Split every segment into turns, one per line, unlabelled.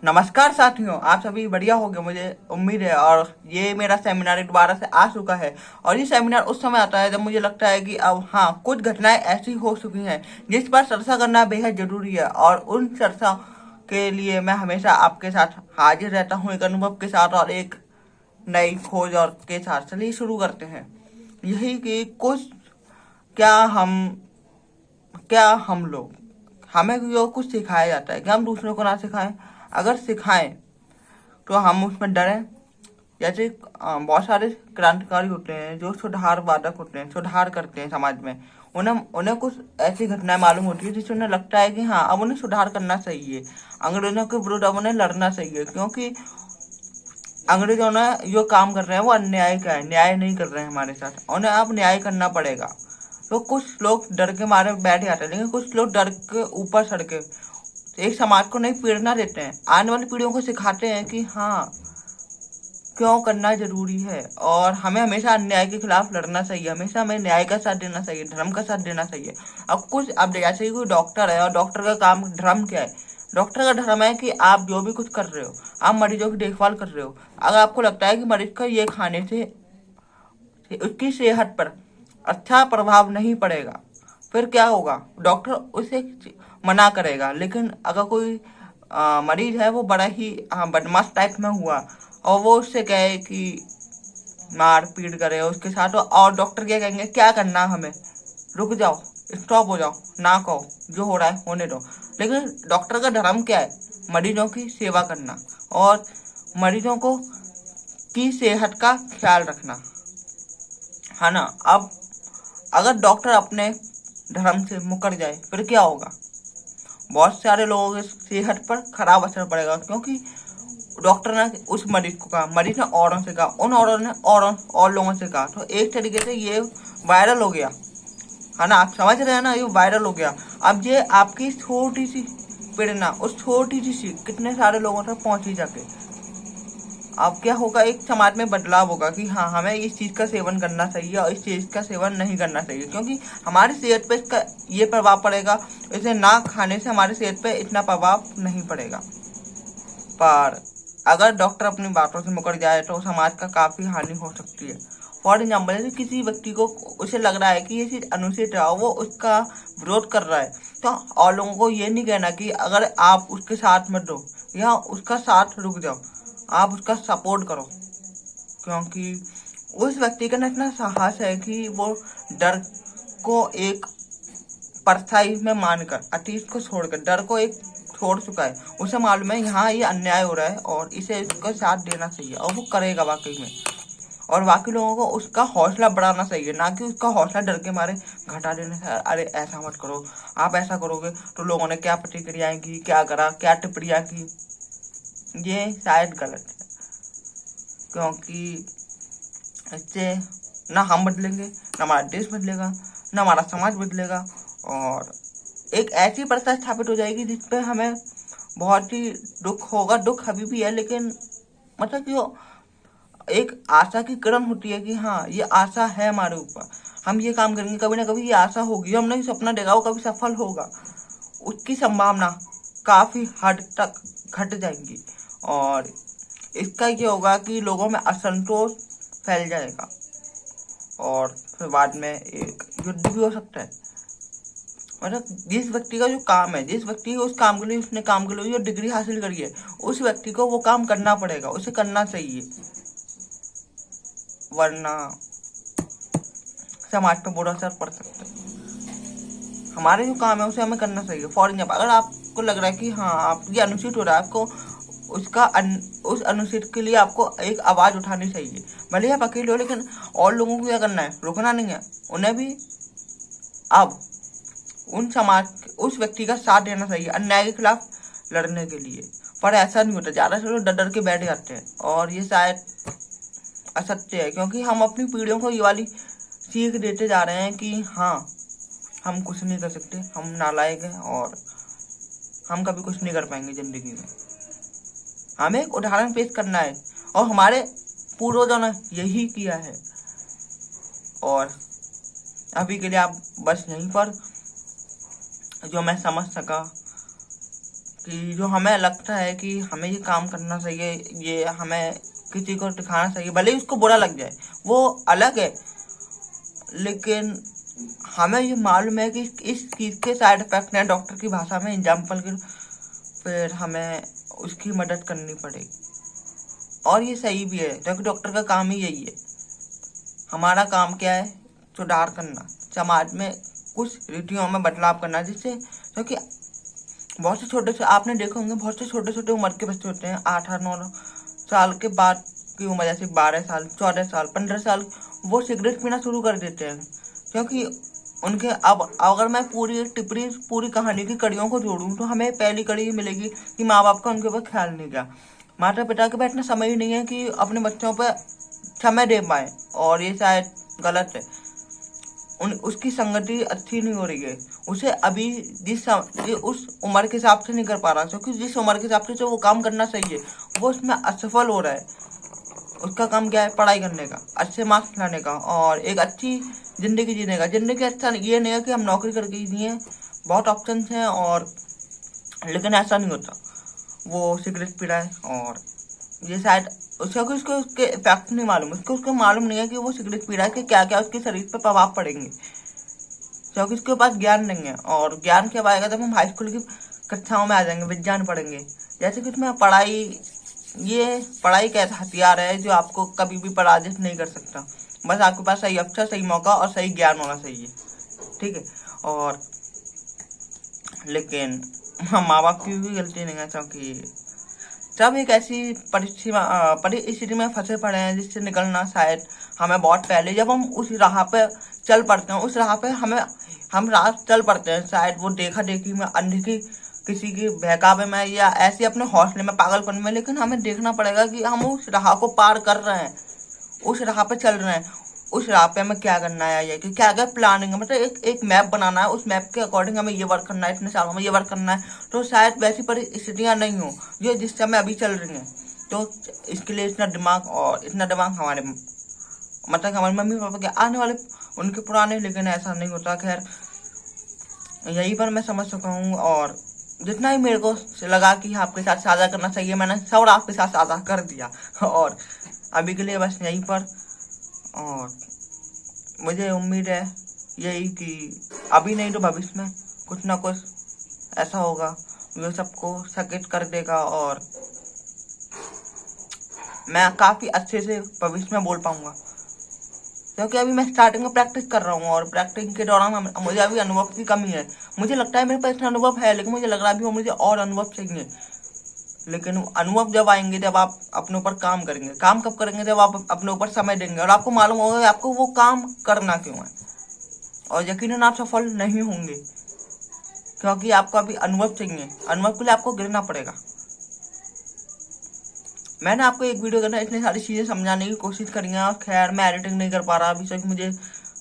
नमस्कार साथियों, आप सभी बढ़िया होंगे मुझे उम्मीद है। और ये मेरा सेमिनार दोबारा से आ चुका है। और ये सेमिनार उस समय आता है जब मुझे लगता है कि अब हाँ, कुछ घटनाएं ऐसी हो चुकी हैं जिस पर चर्चा करना बेहद जरूरी है। और उन चर्चा के लिए मैं हमेशा आपके साथ हाजिर रहता हूँ, एक अनुभव के साथ और एक नई खोज और के साथ। चलिए शुरू करते हैं। यही कि कुछ क्या हम क्या हम लोग हमें जो कुछ सिखाया जाता है, क्या हम दूसरों को ना सिखाएं? अगर सिखाएं तो हम उसमें डरें। जैसे बहुत सारे क्रांतिकारी होते हैं जो सुधार वादक होते हैं, सुधार करते हैं समाज में। उन्हें उन्हें कुछ ऐसी घटनाएं मालूम होती है जिससे उन्हें लगता है कि हाँ, अब उन्हें सुधार करना चाहिए, अंग्रेजों के विरुद्ध अब उन्हें लड़ना चाहिए, क्योंकि अंग्रेजों ने जो काम कर रहे हैं वो अन्याय का है, न्याय नहीं कर रहे हैं हमारे साथ, उन्हें अब न्याय करना पड़ेगा। तो कुछ लोग डर के मारे बैठ जाते हैं, लेकिन कुछ लोग डर के ऊपर चढ़ के एक समाज को नई प्रेरणा देते हैं, आने वाली पीढ़ियों को सिखाते हैं कि हाँ, क्यों करना जरूरी है। और हमें हमेशा अन्याय के खिलाफ लड़ना चाहिए, हमेशा हमें न्याय का साथ देना चाहिए, धर्म का साथ देना चाहिए। अब जैसे ही कोई डॉक्टर है और डॉक्टर का काम धर्म क्या है? डॉक्टर का धर्म है कि आप जो भी कुछ कर रहे हो, आप मरीजों की देखभाल कर रहे हो, अगर आपको लगता है कि मरीज का ये खाने से उसकी सेहत पर अच्छा प्रभाव नहीं पड़ेगा, फिर क्या होगा? डॉक्टर उसे मना करेगा। लेकिन अगर कोई मरीज है वो बड़ा ही बदमाश टाइप में हुआ और वो उससे कहे कि मार पीट करे उसके साथ, और डॉक्टर क्या कहेंगे? क्या करना हमें, रुक जाओ, स्टॉप हो जाओ, ना कहो, जो हो रहा है होने दो। लेकिन डॉक्टर का धर्म क्या है? मरीजों की सेवा करना और मरीजों को की सेहत का ख्याल रखना, है ना। अब अगर डॉक्टर अपने धर्म से मुकर जाए फिर क्या होगा? बहुत सारे लोगों की सेहत पर खराब असर पड़ेगा, क्योंकि डॉक्टर ने उस मरीज को कहा, मरीज ने औरों से कहा, उन औरों ने और लोगों से कहा, तो एक तरीके से ये वायरल हो गया, है ना। आप समझ रहे हैं ना, ये वायरल हो गया। अब ये आपकी छोटी सी प्रेरणा उस छोटी सी कितने सारे लोगों तक पहुंची जाके, अब क्या होगा? एक समाज में बदलाव होगा कि हाँ, हमें इस चीज़ का सेवन करना चाहिए और इस चीज़ का सेवन नहीं करना चाहिए, क्योंकि हमारी सेहत पे इसका ये प्रभाव पड़ेगा। इसे ना खाने से हमारी सेहत पे इतना प्रभाव नहीं पड़ेगा। पर अगर डॉक्टर अपनी बातों से मुकर जाए तो समाज का काफ़ी हानि हो सकती है। फॉर एग्जाम्पल, यदि किसी व्यक्ति को उसे लग रहा है कि ये चीज़ अनुचित है और वो उसका विरोध कर रहा है, तो और लोगों को ये नहीं कहना कि अगर आप उसके साथ मत दो या उसका साथ रुक जाओ, आप उसका सपोर्ट करो। क्योंकि उस व्यक्ति का इतना साहस है कि वो डर को एक परछाई में मानकर, अतीत को छोड़कर डर को एक छोड़ चुका है। उसे मालूम है यहाँ ये अन्याय हो रहा है और इसे इसका साथ देना चाहिए, और वो करेगा वाकई में। और बाकी लोगों को उसका हौसला बढ़ाना चाहिए, ना कि उसका हौसला डर के मारे घटा देने से, अरे ऐसा मत करो, आप ऐसा करोगे तो लोगों ने क्या प्रतिक्रियाएं की, क्या करा, क्या टिप्पणियां की। ये शायद गलत है, क्योंकि इससे ना हम बदलेंगे, ना हमारा देश बदलेगा, ना हमारा समाज बदलेगा। और एक ऐसी प्रथा स्थापित हो जाएगी जिसपे हमें बहुत ही दुख होगा। दुख अभी भी है, लेकिन मतलब कि एक आशा की किरण होती है कि हाँ, ये आशा है हमारे ऊपर, हम ये काम करेंगे, कभी ना कभी ये आशा होगी, हमने ये सपना देखा वो कभी सफल होगा, उसकी संभावना काफ़ी हद तक घट जाएंगी। और इसका ये होगा कि लोगों में असंतोष फैल जाएगा और फिर बाद में एक युद्ध भी हो सकता है। मतलब जिस व्यक्ति का जो काम है, जिस व्यक्ति को उस काम के लिए उसने काम के लिए जो डिग्री हासिल करी है, उस व्यक्ति को वो काम करना पड़ेगा, उसे करना चाहिए, वरना समाज पर बुरा असर पड़ सकता है। हमारे जो काम है उसे हमें करना चाहिए। फॉर एग्जाम्पल, अगर आपको लग रहा है कि हाँ, आप ये अनुचित हो रहा है, आपको उस अनुचित के लिए आपको एक आवाज़ उठानी चाहिए। भले आप अकेले हो, लेकिन और लोगों को क्या करना है? रुकना नहीं है, उन्हें भी अब उस व्यक्ति का साथ देना चाहिए अन्याय के खिलाफ लड़ने के लिए। पर ऐसा नहीं होता, ज़्यादा से लोग डर डर के बैठ जाते हैं, और ये शायद असत्य है, क्योंकि हम अपनी पीढ़ियों को ये वाली सीख देते जा रहे हैं कि हाँ, हम कुछ नहीं कर सकते, हम नालायक हैं और हम कभी कुछ नहीं कर पाएंगे ज़िंदगी में। हमें एक उदाहरण पेश करना है, और हमारे पूर्वजों ने यही किया है। और अभी के लिए आप बस यहीं पर जो मैं समझ सका कि जो हमें लगता है कि हमें ये काम करना चाहिए, ये हमें किसी को दिखाना चाहिए, भले ही उसको बुरा लग जाए वो अलग है, लेकिन हमें ये मालूम है कि इस चीज़ के साइड इफेक्ट हैं, डॉक्टर की भाषा में एग्जाम्पल के, फिर हमें उसकी मदद करनी पड़ेगी। और ये सही भी है क्योंकि डॉक्टर का काम ही यही है। हमारा काम क्या है? सुधार करना, समाज में कुछ रीतियों में बदलाव करना, जिससे क्योंकि बहुत से छोटे से आपने देखे होंगे, बहुत से छोटे छोटे उम्र के बच्चे होते हैं, 8-9 साल के बाद की उम्र, जैसे 12 साल, 14 साल, 15 साल, वो सिगरेट पीना शुरू कर देते हैं क्योंकि उनके अब अगर मैं पूरी कहानी की कड़ियों को जोड़ूं तो हमें पहली कड़ी ये मिलेगी कि माँ बाप का उनके ऊपर ख्याल नहीं किया, माता पिता के पास इतना समय ही नहीं है कि अपने बच्चों पर समय दे पाए, और ये शायद गलत है। उसकी संगति अच्छी नहीं हो रही है, उसे अभी उस उम्र के हिसाब से नहीं कर पा रहा, क्योंकि जिस उम्र के हिसाब से वो काम करना चाहिए वो उसमें असफल हो रहा है। उसका काम क्या है? पढ़ाई करने का, अच्छे मार्क्स लाने का और एक अच्छी जिंदगी जीने का। जिंदगी अच्छा ये नहीं है कि हम नौकरी करके ही जिए, बहुत ऑप्शन हैं, और लेकिन ऐसा नहीं होता। वो सिगरेट पी रहा है और ये शायद उसको उसके इफेक्ट नहीं मालूम, उसको मालूम नहीं है कि वो सिगरेट पी रहा है कि क्या क्या उसके शरीर पर प्रभाव पड़ेंगे, क्योंकि उसके पास ज्ञान नहीं है। और ज्ञान कब आएगा? जब हम हाई स्कूल की कक्षाओं में आ जाएंगे, विज्ञान पढ़ेंगे। जैसे कि उसमें पढ़ाई का हथियार है जो आपको कभी भी पराजित नहीं कर सकता, बस आपके पास सही अवसर, सही मौका और सही ज्ञान होना चाहिए, ठीक है। और लेकिन माँ बाप की भी गलती नहीं है, क्योंकि जब एक ऐसी परिस्थिति में फंसे पड़े हैं जिससे निकलना शायद हमें बहुत पहले, जब हम उस राह पे चल पड़ते हैं, उस राह पे हम राह चल पड़ते हैं, शायद वो देखा देखी में, अंधी की किसी की बहकावे में, या ऐसे अपने हौसले में, पागलपन में, लेकिन हमें देखना पड़ेगा कि हम उस राह को पार कर रहे हैं, उस राह पे चल रहे हैं, उस राह पे हमें क्या करना है, या कि क्या क्या प्लानिंग है, मतलब एक मैप बनाना है, उस मैप के अकॉर्डिंग हमें ये वर्क करना है, इतने सालों में ये वर्क करना है। तो शायद वैसी परिस्थितियां नहीं हो जो जिस समय अभी चल रही हैं, तो इसके लिए इतना दिमाग हमारे, मतलब हमारे मम्मी पापा के आने वाले उनके पुराने, लेकिन ऐसा नहीं होता। खैर, यही पर मैं समझ चुका हूँ, और जितना ही मेरे को लगा कि आपके साथ साझा करना चाहिए, मैंने सब आपके साथ साझा कर दिया। और अभी के लिए बस यहीं पर, और मुझे उम्मीद है यही कि अभी नहीं तो भविष्य में कुछ ना कुछ ऐसा होगा जो सबको सचेत कर देगा, और मैं काफ़ी अच्छे से भविष्य में बोल पाऊंगा, क्योंकि अभी मैं स्टार्टिंग में प्रैक्टिस कर रहा हूँ, और प्रैक्टिस के दौरान मुझे अभी अनुभव की कमी है। मुझे लगता है मेरे पास इतना अनुभव है, लेकिन मुझे लग रहा है अभी मुझे और अनुभव चाहिए। लेकिन अनुभव जब आएंगे जब आप अपने ऊपर काम करेंगे। काम कब करेंगे? जब आप अपने ऊपर समय देंगे और आपको मालूम होगा कि आपको वो काम करना क्यों है, और यकीनन आप सफल नहीं होंगे, क्योंकि आपको अभी अनुभव चाहिए। अनुभव के लिए आपको गिरना पड़ेगा। मैंने आपको एक वीडियो के अंदर इतनी सारी चीज़ें समझाने की कोशिश करी है। खैर, मैं एडिटिंग नहीं कर पा रहा अभी तक, मुझे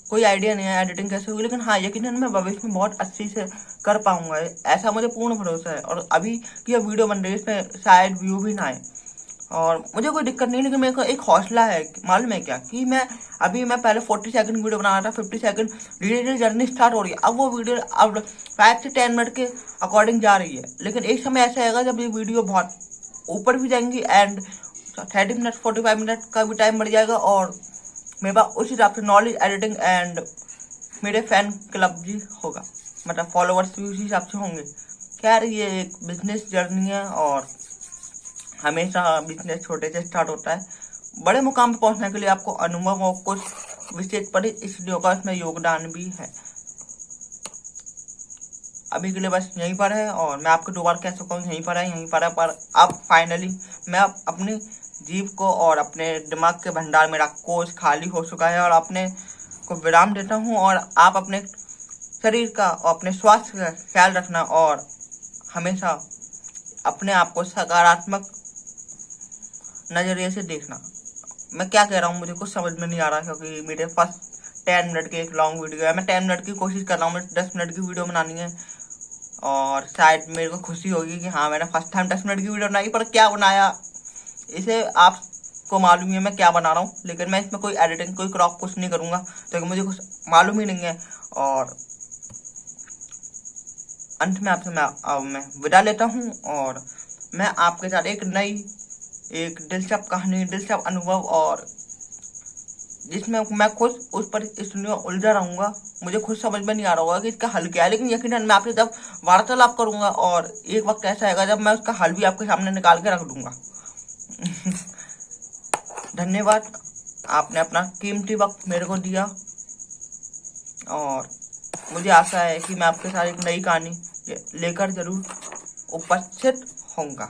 कोई आइडिया नहीं है एडिटिंग कैसे होगी, लेकिन हाँ, यकीनन मैं भविष्य में बहुत अच्छी से कर पाऊंगा, ऐसा मुझे पूर्ण भरोसा है। और अभी की वीडियो बन रही है, इसमें शायद व्यू भी ना आए, और मुझे कोई दिक्कत नहीं, लेकिन मेरे को एक हौसला है, मालूम है क्या, कि मैं पहले 40 सेकंड वीडियो बना रहा था, 50 सेकंड, धीरे धीरे जर्नी स्टार्ट हो रही है। अब वो वीडियो अब 5 से 10 मिनट के अकॉर्डिंग जा रही है, लेकिन एक समय ऐसा आएगा जब ये वीडियो बहुत ऊपर भी जाएंगी, एंड 30 मिनट 45 मिनट का भी टाइम बढ़ जाएगा, और मेरे पास उस हिसाब से नॉलेज, एडिटिंग एंड मेरे फैन क्लब भी होगा, मतलब फॉलोअर्स भी उसी हिसाब से होंगे। खैर, ये एक बिजनेस जर्नी है, और हमेशा बिजनेस छोटे से स्टार्ट होता है। बड़े मुकाम पर पहुंचने के लिए आपको अनुभव और कुछ विशेष परिस्थितियों का इसमें योगदान भी है। अभी के लिए बस यहीं पर है, और मैं आपको दोबारा कह सकता हूँ यहीं पर है, पर अब फाइनली मैं अपनी जीव को और अपने दिमाग के भंडार, मेरा कोष खाली हो चुका है, और अपने को विराम देता हूँ। और आप अपने शरीर का और अपने स्वास्थ्य का ख्याल रखना, और हमेशा अपने आप को सकारात्मक नजरिए से देखना। मैं क्या कह रहा हूँ मुझे कुछ समझ में नहीं आ रहा, क्योंकि मेरे पास 10 मिनट की एक लॉन्ग वीडियो है। मैं 10 मिनट की कोशिश कर रहा हूँ, मुझे 10 मिनट की वीडियो बनानी है, और शायद मेरे को खुशी होगी कि हाँ, मैंने फर्स्ट टाइम 10 मिनट की वीडियो बनाई। पर क्या बनाया, इसे आपको मालूम ही है मैं क्या बना रहा हूँ, लेकिन मैं इसमें कोई एडिटिंग, कोई क्रॉप कुछ नहीं करूँगा, क्योंकि मुझे कुछ मालूम ही नहीं है। और अंत में आपसे मैं विदा लेता हूँ और मैं आपके साथ एक दिलचस्प कहानी, दिलचस्प अनुभव और जिसमें मैं खुद उस पर इसलिए उलझा रहूंगा, मुझे खुद समझ में नहीं आ रहा होगा कि इसका हल क्या है, लेकिन यकीनन मैं आपसे जब वार्तालाप करूंगा और एक वक्त ऐसा आएगा जब मैं उसका हल भी आपके सामने निकाल के रख दूंगा। धन्यवाद, आपने अपना कीमती वक्त मेरे को दिया और मुझे आशा है कि मैं आपके साथ एक नई कहानी लेकर जरूर उपस्थित होऊंगा।